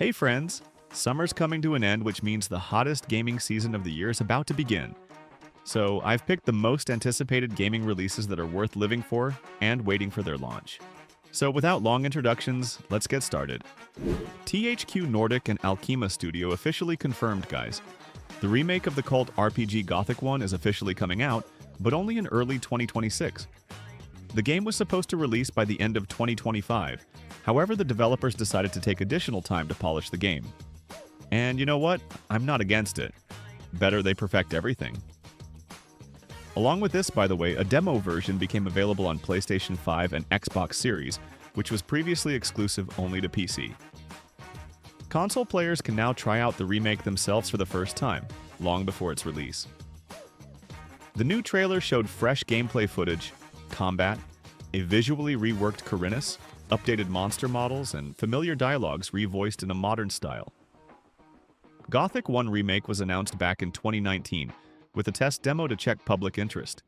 Hey friends! Summer's coming to an end, which means the hottest gaming season of the year is about to begin. So I've picked the most anticipated gaming releases that are worth living for and waiting for their launch. So without long introductions, let's get started. THQ Nordic and Alkema Studio officially confirmed, guys. The remake of the cult RPG Gothic 1 is officially coming out, but only in early 2026. The game was supposed to release by the end of 2025. However, the developers decided to take additional time to polish the game. And you know what? I'm not against it. Better they perfect everything. Along with this, by the way, a demo version became available on PlayStation 5 and Xbox Series, which was previously exclusive only to PC. Console players can now try out the remake themselves for the first time, long before its release. The new trailer showed fresh gameplay footage, combat, a visually reworked Corinus, updated monster models, and familiar dialogues revoiced in a modern style. Gothic 1 Remake was announced back in 2019, with a test demo to check public interest.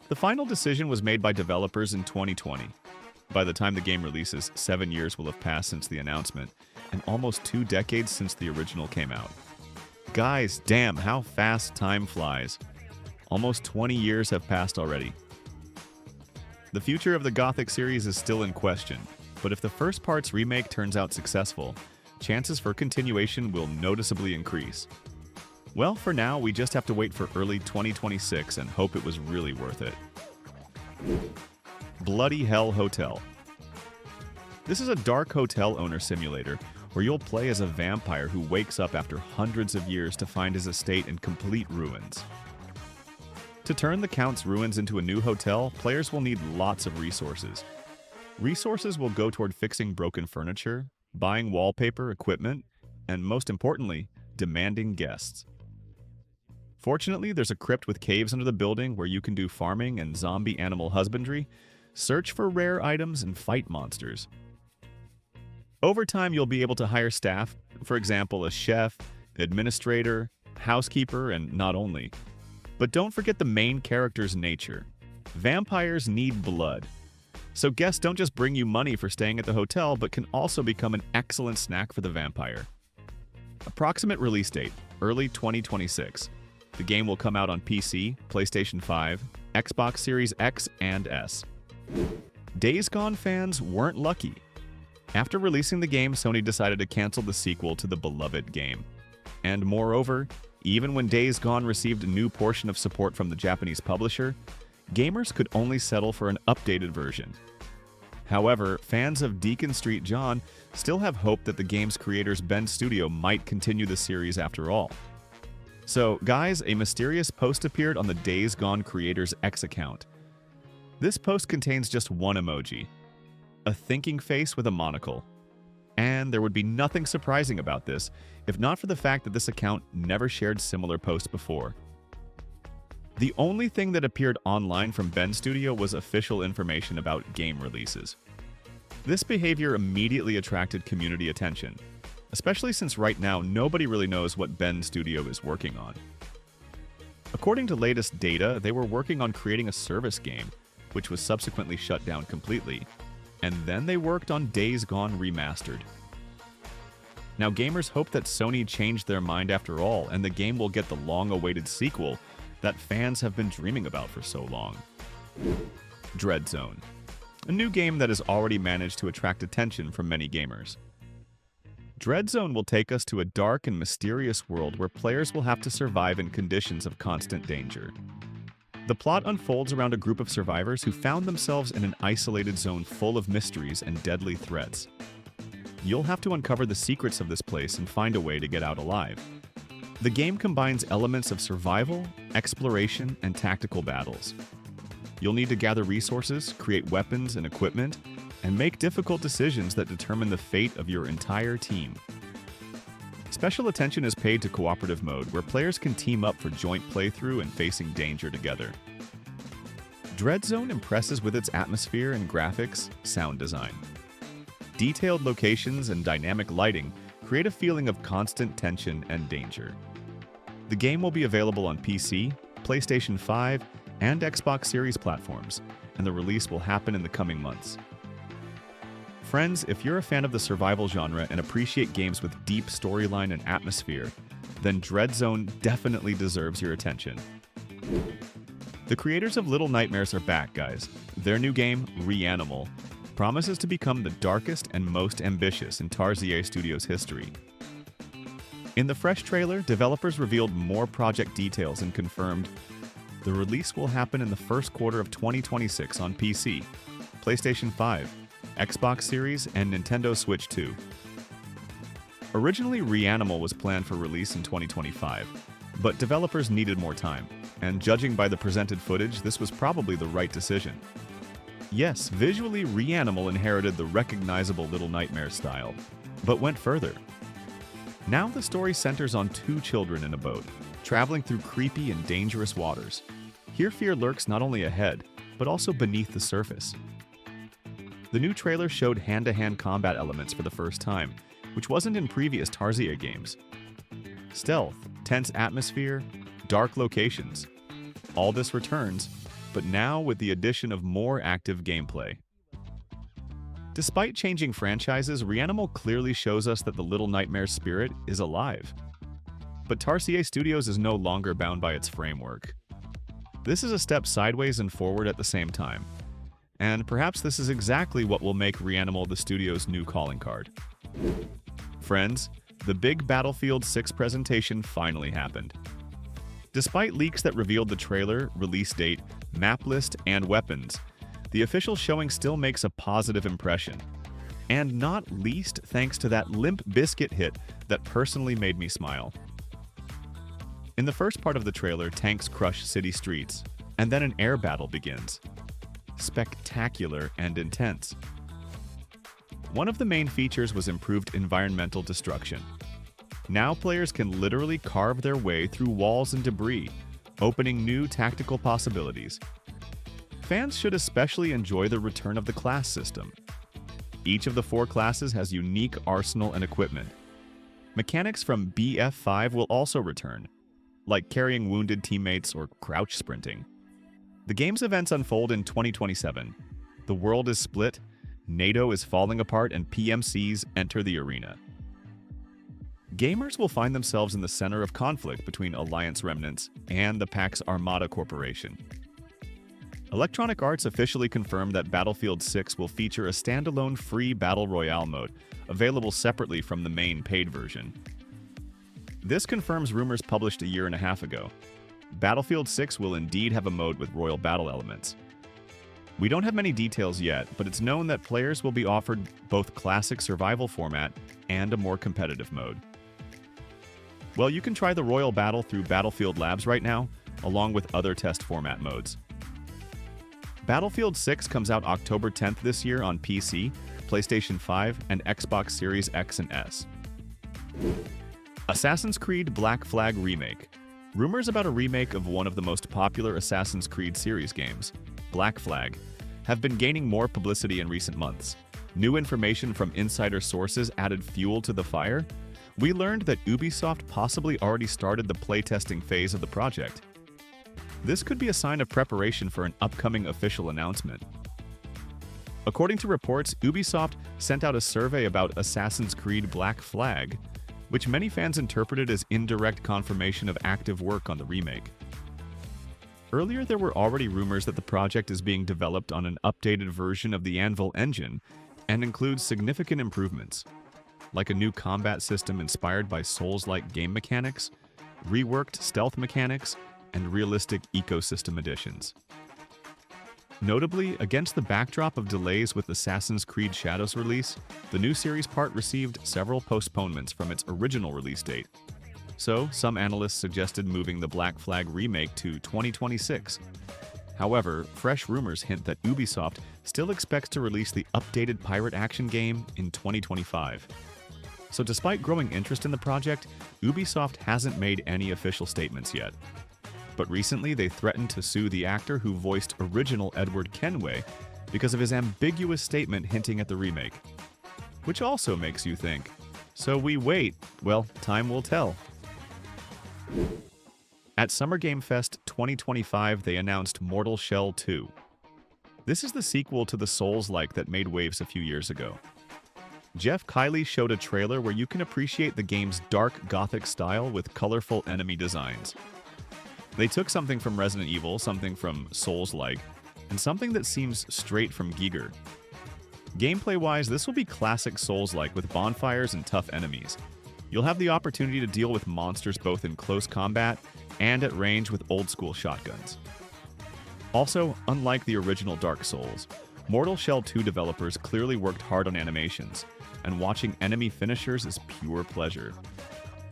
The final decision was made by developers in 2020. By the time the game releases, 7 years will have passed since the announcement, and almost 2 decades since the original came out. Guys, damn, how fast time flies. Almost 20 years have passed already. The future of the Gothic series is still in question, but if the first part's remake turns out successful, chances for continuation will noticeably increase. Well, for now, we just have to wait for early 2026 and hope it was really worth it. Bloody Hell Hotel. This is a dark hotel owner simulator where you'll play as a vampire who wakes up after hundreds of years to find his estate in complete ruins. To turn the Count's ruins into a new hotel, players will need lots of resources. Resources will go toward fixing broken furniture, buying wallpaper, equipment, and most importantly, demanding guests. Fortunately, there's a crypt with caves under the building where you can do farming and zombie animal husbandry, search for rare items, and fight monsters. Over time, you'll be able to hire staff, for example, a chef, administrator, housekeeper, and not only. But don't forget the main character's nature. Vampires need blood. So guests don't just bring you money for staying at the hotel, but can also become an excellent snack for the vampire. Approximate release date, early 2026. The game will come out on PC, PlayStation 5, Xbox Series X and S. Days Gone fans weren't lucky. After releasing the game, Sony decided to cancel the sequel to the beloved game. And moreover, even when Days Gone received a new portion of support from the Japanese publisher, gamers could only settle for an updated version. However, fans of Deacon Street John still have hope that the game's creator's Bend Studio might continue the series after all. So, guys, a mysterious post appeared on the Days Gone creator's X account. This post contains just one emoji, a thinking face with a monocle. And there would be nothing surprising about this, if not for the fact that this account never shared similar posts before. The only thing that appeared online from Bend Studio was official information about game releases. This behavior immediately attracted community attention, especially since right now nobody really knows what Bend Studio is working on. According to latest data, they were working on creating a service game, which was subsequently shut down completely, and then they worked on Days Gone Remastered. Now gamers hope that Sony changed their mind after all, and the game will get the long-awaited sequel that fans have been dreaming about for so long. Dreadzone, a new game that has already managed to attract attention from many gamers. Dreadzone will take us to a dark and mysterious world where players will have to survive in conditions of constant danger. The plot unfolds around a group of survivors who found themselves in an isolated zone full of mysteries and deadly threats. You'll have to uncover the secrets of this place and find a way to get out alive. The game combines elements of survival, exploration, and tactical battles. You'll need to gather resources, create weapons and equipment, and make difficult decisions that determine the fate of your entire team. Special attention is paid to cooperative mode, where players can team up for joint playthrough and facing danger together. Dreadzone impresses with its atmosphere and graphics, sound design. Detailed locations and dynamic lighting create a feeling of constant tension and danger. The game will be available on PC, PlayStation 5, and Xbox Series platforms, and the release will happen in the coming months. Friends, if you're a fan of the survival genre and appreciate games with deep storyline and atmosphere, then Dreadzone definitely deserves your attention. The creators of Little Nightmares are back, guys. Their new game, ReAnimal, promises to become the darkest and most ambitious in Tarsier Studios' history. In the fresh trailer, developers revealed more project details and confirmed the release will happen in the first quarter of 2026 on PC, PlayStation 5, Xbox Series, and Nintendo Switch 2. Originally, ReAnimal was planned for release in 2025, but developers needed more time, and judging by the presented footage, this was probably the right decision. Yes, visually, ReAnimal inherited the recognizable Little Nightmares style, but went further. Now the story centers on two children in a boat, traveling through creepy and dangerous waters. Here fear lurks not only ahead, but also beneath the surface. The new trailer showed hand-to-hand combat elements for the first time, which wasn't in previous Tarsier games. Stealth, tense atmosphere, dark locations. All this returns, but now with the addition of more active gameplay. Despite changing franchises, ReAnimal clearly shows us that the Little Nightmares spirit is alive. But Tarsier Studios is no longer bound by its framework. This is a step sideways and forward at the same time. And perhaps this is exactly what will make ReAnimal the studio's new calling card. Friends, the big Battlefield 6 presentation finally happened. Despite leaks that revealed the trailer, release date, map list, and weapons, the official showing still makes a positive impression. And not least thanks to that Limp Bizkit hit that personally made me smile. In the first part of the trailer, tanks crush city streets, and then an air battle begins. Spectacular and intense. One of the main features was improved environmental destruction. Now players can literally carve their way through walls and debris, opening new tactical possibilities. Fans should especially enjoy the return of the class system. Each of the 4 classes has unique arsenal and equipment. Mechanics from BF5 will also return, like carrying wounded teammates or crouch sprinting. The game's events unfold in 2027. The world is split, NATO is falling apart, and PMCs enter the arena. Gamers will find themselves in the center of conflict between Alliance remnants and the Pax Armada Corporation. Electronic Arts officially confirmed that Battlefield 6 will feature a standalone free Battle Royale mode, available separately from the main paid version. This confirms rumors published a year and a half ago. Battlefield 6 will indeed have a mode with Royal Battle elements. We don't have many details yet, but it's known that players will be offered both classic survival format and a more competitive mode. Well, you can try the Royal Battle through Battlefield Labs right now, along with other test format modes. Battlefield 6 comes out October 10th this year on PC, PlayStation 5, and Xbox Series X and S. Assassin's Creed Black Flag Remake. Rumors about a remake of one of the most popular Assassin's Creed series games, Black Flag, have been gaining more publicity in recent months. New information from insider sources added fuel to the fire. We learned that Ubisoft possibly already started the playtesting phase of the project. This could be a sign of preparation for an upcoming official announcement. According to reports, Ubisoft sent out a survey about Assassin's Creed Black Flag, which many fans interpreted as indirect confirmation of active work on the remake. Earlier, there were already rumors that the project is being developed on an updated version of the Anvil engine and includes significant improvements, like a new combat system inspired by Souls-like game mechanics, reworked stealth mechanics, and realistic ecosystem additions. Notably, against the backdrop of delays with Assassin's Creed Shadows release, the new series part received several postponements from its original release date. So, some analysts suggested moving the Black Flag remake to 2026. However, fresh rumors hint that Ubisoft still expects to release the updated pirate action game in 2025. So despite growing interest in the project, Ubisoft hasn't made any official statements yet. But recently, they threatened to sue the actor who voiced original Edward Kenway because of his ambiguous statement hinting at the remake. Which also makes you think, so we wait, well, time will tell. At Summer Game Fest 2025, they announced Mortal Shell 2. This is the sequel to the Souls-like that made waves a few years ago. Jeff Kiley showed a trailer where you can appreciate the game's dark Gothic style with colorful enemy designs. They took something from Resident Evil, something from Souls-like, and something that seems straight from Giger. Gameplay-wise, this will be classic Souls-like with bonfires and tough enemies. You'll have the opportunity to deal with monsters both in close combat and at range with old-school shotguns. Also, unlike the original Dark Souls, Mortal Shell 2 developers clearly worked hard on animations, and watching enemy finishers is pure pleasure.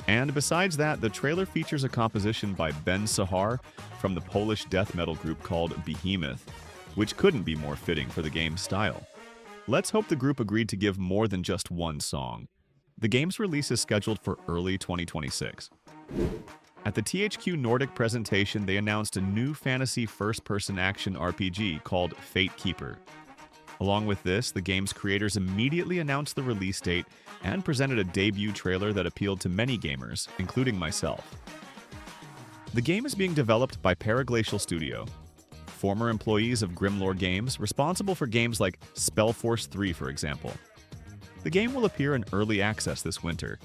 And besides that, the trailer features a composition by Ben Sahar from the Polish death metal group called Behemoth, which couldn't be more fitting for the game's style. Let's hope the group agreed to give more than just one song. The game's release is scheduled for early 2026. At the THQ Nordic presentation, they announced a new fantasy first-person action RPG called Fatekeeper. Along with this, the game's creators immediately announced the release date and presented a debut trailer that appealed to many gamers, including myself. The game is being developed by Paraglacial Studio, former employees of Grimlore Games, responsible for games like Spellforce 3, for example. The game will appear in early access this winter.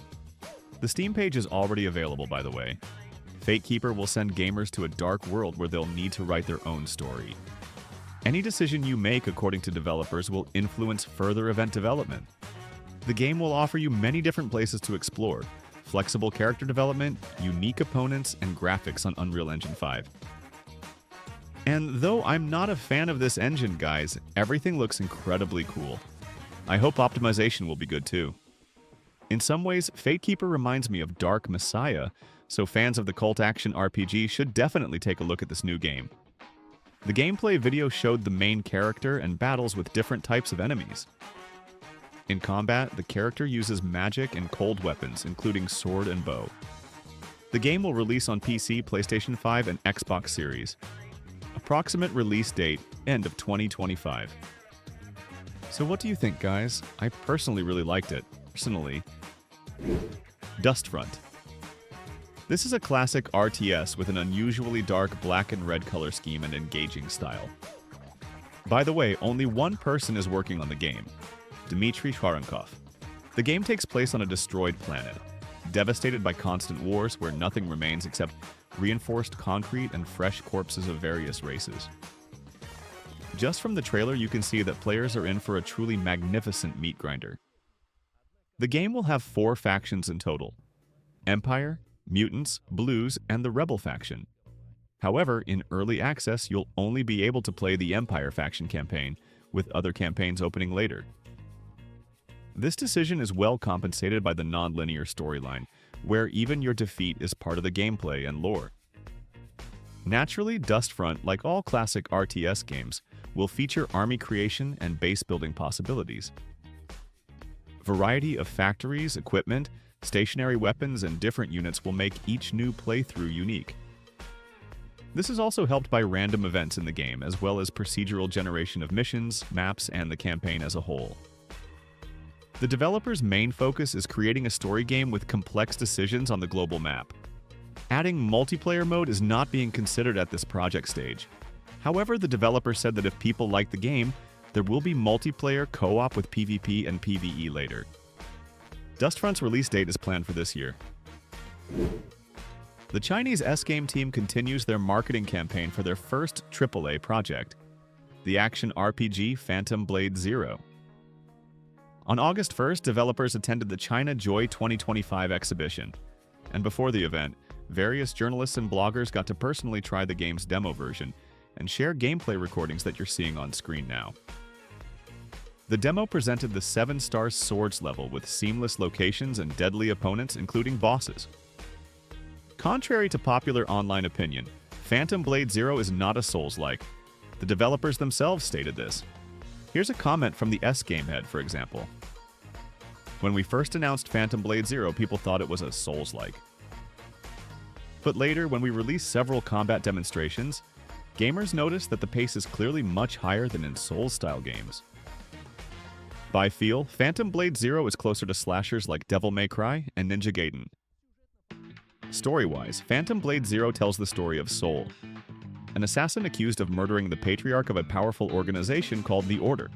The Steam page is already available, by the way. Fatekeeper will send gamers to a dark world where they'll need to write their own story. Any decision you make, according to developers, will influence further event development. The game will offer you many different places to explore, flexible character development, unique opponents, and graphics on Unreal Engine 5. And though I'm not a fan of this engine, guys, everything looks incredibly cool. I hope optimization will be good too. In some ways, Fatekeeper reminds me of Dark Messiah, so fans of the cult action RPG should definitely take a look at this new game. The gameplay video showed the main character and battles with different types of enemies. In combat, the character uses magic and cold weapons, including sword and bow. The game will release on PC, PlayStation 5, and Xbox Series. Approximate release date, end of 2025. So what do you think, guys? I personally really liked it. Dustfront. This is a classic RTS with an unusually dark black and red color scheme and engaging style. By the way, only one person is working on the game, Dmitry Sharankov. The game takes place on a destroyed planet, devastated by constant wars where nothing remains except reinforced concrete and fresh corpses of various races. Just from the trailer, you can see that players are in for a truly magnificent meat grinder. The game will have 4 factions in total: Empire, Mutants, Blues, and the Rebel faction. However, in early access, you'll only be able to play the Empire faction campaign, with other campaigns opening later. This decision is well compensated by the non-linear storyline, where even your defeat is part of the gameplay and lore. Naturally, Dustfront, like all classic RTS games, will feature army creation and base building possibilities. Variety of factories, equipment, stationary weapons, and different units will make each new playthrough unique. This is also helped by random events in the game, as well as procedural generation of missions, maps, and the campaign as a whole. The developer's main focus is creating a story game with complex decisions on the global map. Adding multiplayer mode is not being considered at this project stage. However, the developer said that if people like the game, there will be multiplayer co-op with PvP and PvE later. Dustfront's release date is planned for this year. The Chinese S-Game team continues their marketing campaign for their first AAA project, the action RPG Phantom Blade Zero. On August 1st, developers attended the China Joy 2025 exhibition, and before the event, various journalists and bloggers got to personally try the game's demo version and share gameplay recordings that you're seeing on screen now. The demo presented the 7-star swords level with seamless locations and deadly opponents, including bosses. Contrary to popular online opinion, Phantom Blade Zero is not a Souls-like. The developers themselves stated this. Here's a comment from the S-Game head, for example. When we first announced Phantom Blade Zero, people thought it was a Souls-like. But later, when we released several combat demonstrations, gamers noticed that the pace is clearly much higher than in Souls-style games. By feel, Phantom Blade Zero is closer to slashers like Devil May Cry and Ninja Gaiden. Story-wise, Phantom Blade Zero tells the story of Soul, an assassin accused of murdering the patriarch of a powerful organization called the Order.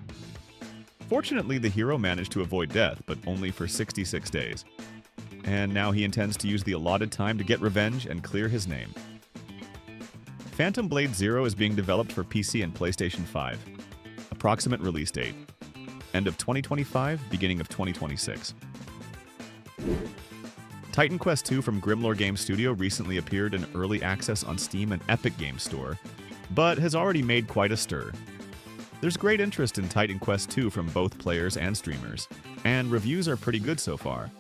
Fortunately, the hero managed to avoid death, but only for 66 days. And now he intends to use the allotted time to get revenge and clear his name. Phantom Blade Zero is being developed for PC and PlayStation 5. Approximate release date: end of 2025, beginning of 2026. Titan Quest II from Grimlore Game Studio recently appeared in early access on Steam and Epic Games Store, but has already made quite a stir. There's great interest in Titan Quest II from both players and streamers, and reviews are pretty good so far.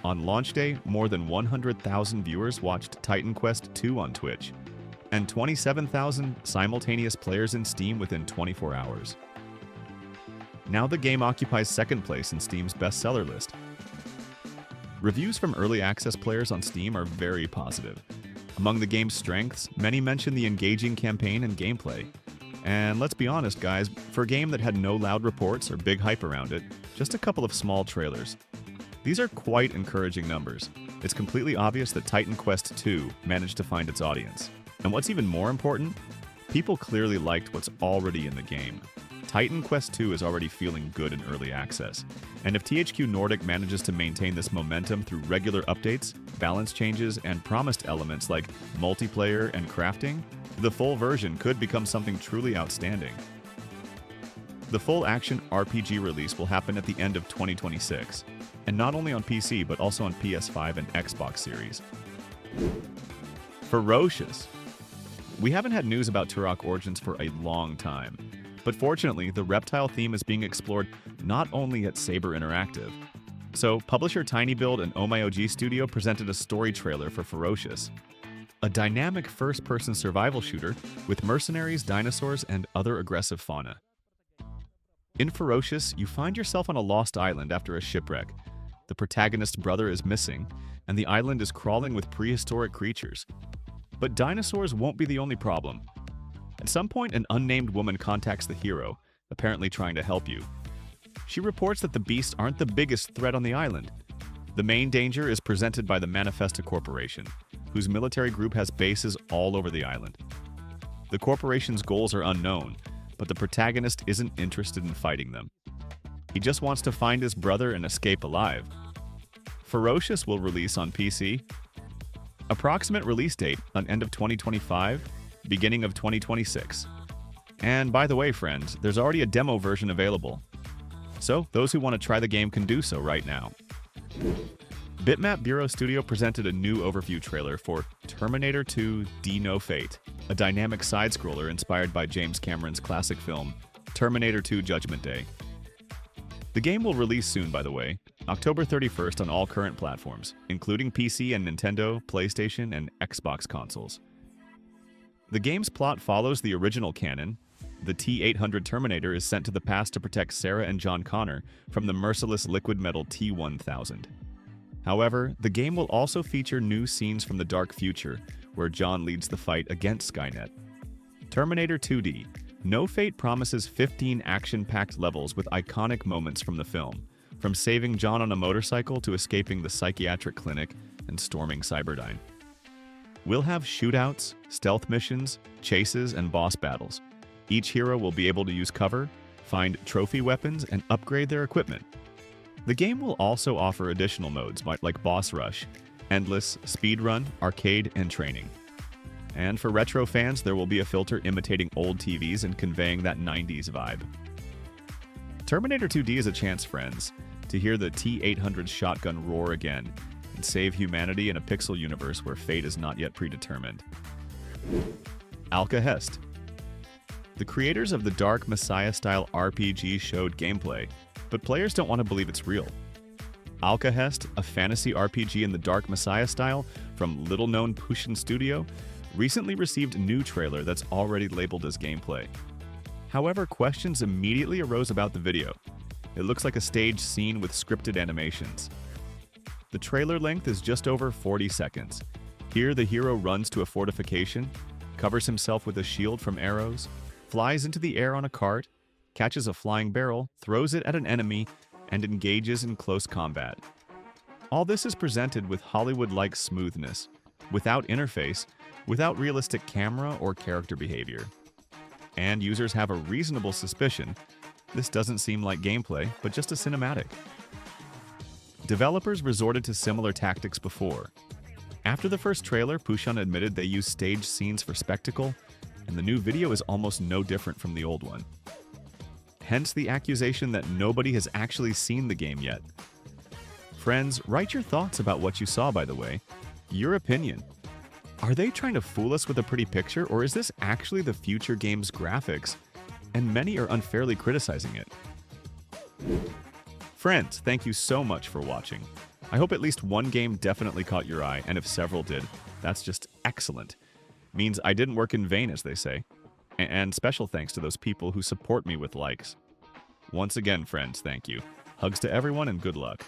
On launch day, more than 100,000 viewers watched Titan Quest II on Twitch, and 27,000 simultaneous players in Steam within 24 hours. Now the game occupies second place in Steam's bestseller list. Reviews from early access players on Steam are very positive. Among the game's strengths, many mention the engaging campaign and gameplay. And let's be honest, guys, for a game that had no loud reports or big hype around it, just a couple of small trailers. These are quite encouraging numbers. It's completely obvious that Titan Quest II managed to find its audience. And what's even more important, people clearly liked what's already in the game. Titan Quest II is already feeling good in early access, and if THQ Nordic manages to maintain this momentum through regular updates, balance changes, and promised elements like multiplayer and crafting, the full version could become something truly outstanding. The full action RPG release will happen at the end of 2026, and not only on PC but also on PS5 and Xbox Series. Ferocious. We haven't had news about Turok Origins for a long time. But fortunately, the reptile theme is being explored not only at Saber Interactive. So, publisher TinyBuild and OMIOG Studio presented a story trailer for Ferocious, a dynamic first-person survival shooter with mercenaries, dinosaurs, and other aggressive fauna. In Ferocious, you find yourself on a lost island after a shipwreck. The protagonist's brother is missing, and the island is crawling with prehistoric creatures. But dinosaurs won't be the only problem. At some point, an unnamed woman contacts the hero, apparently trying to help you. She reports that the beasts aren't the biggest threat on the island. The main danger is presented by the Manifesta Corporation, whose military group has bases all over the island. The corporation's goals are unknown, but the protagonist isn't interested in fighting them. He just wants to find his brother and escape alive. Ferocious will release on PC. Approximate release date on end of 2025, beginning of 2026. And by the way, friends, there's already a demo version available. So those who want to try the game can do so right now. Bitmap Bureau Studio presented a new overview trailer for Terminator 2: No Fate, a dynamic side-scroller inspired by James Cameron's classic film, Terminator 2: Judgment Day. The game will release soon, by the way, October 31st on all current platforms, including PC and Nintendo, PlayStation, and Xbox consoles. The game's plot follows the original canon. The T-800 Terminator is sent to the past to protect Sarah and John Connor from the merciless liquid metal T-1000. However, the game will also feature new scenes from the dark future, where John leads the fight against Skynet. Terminator 2D: No Fate promises 15 action-packed levels with iconic moments from the film, from saving John on a motorcycle to escaping the psychiatric clinic and storming Cyberdyne. We'll have shootouts, stealth missions, chases, and boss battles. Each hero will be able to use cover, find trophy weapons, and upgrade their equipment. The game will also offer additional modes like Boss Rush, Endless, Speedrun, Arcade, and Training. And for retro fans, there will be a filter imitating old TVs and conveying that 90s vibe. Terminator 2D is a chance, friends, to hear the T-800's shotgun roar again and save humanity in a pixel universe where fate is not yet predetermined. Alkahest. The creators of the Dark Messiah-style RPG showed gameplay, but players don't want to believe it's real. Alkahest, a fantasy RPG in the Dark Messiah style from little-known Pushin Studio, recently received a new trailer that's already labeled as gameplay. However, questions immediately arose about the video. It looks like a staged scene with scripted animations. The trailer length is just over 40 seconds. Here, the hero runs to a fortification, covers himself with a shield from arrows, flies into the air on a cart, catches a flying barrel, throws it at an enemy, and engages in close combat. All this is presented with Hollywood-like smoothness, without interface, without realistic camera or character behavior. And users have a reasonable suspicion This doesn't seem like gameplay, but just a cinematic. Developers resorted to similar tactics before. After the first trailer, Pushan admitted they used staged scenes for spectacle, and the new video is almost no different from the old one. Hence the accusation that nobody has actually seen the game yet. Friends, write your thoughts about what you saw, by the way. Your opinion. Are they trying to fool us with a pretty picture, or is this actually the future game's graphics? And many are unfairly criticizing it. Friends, thank you so much for watching. I hope at least one game definitely caught your eye, and if several did, that's just excellent. Means I didn't work in vain, as they say. And special thanks to those people who support me with likes. Once again, friends, thank you. Hugs to everyone and good luck.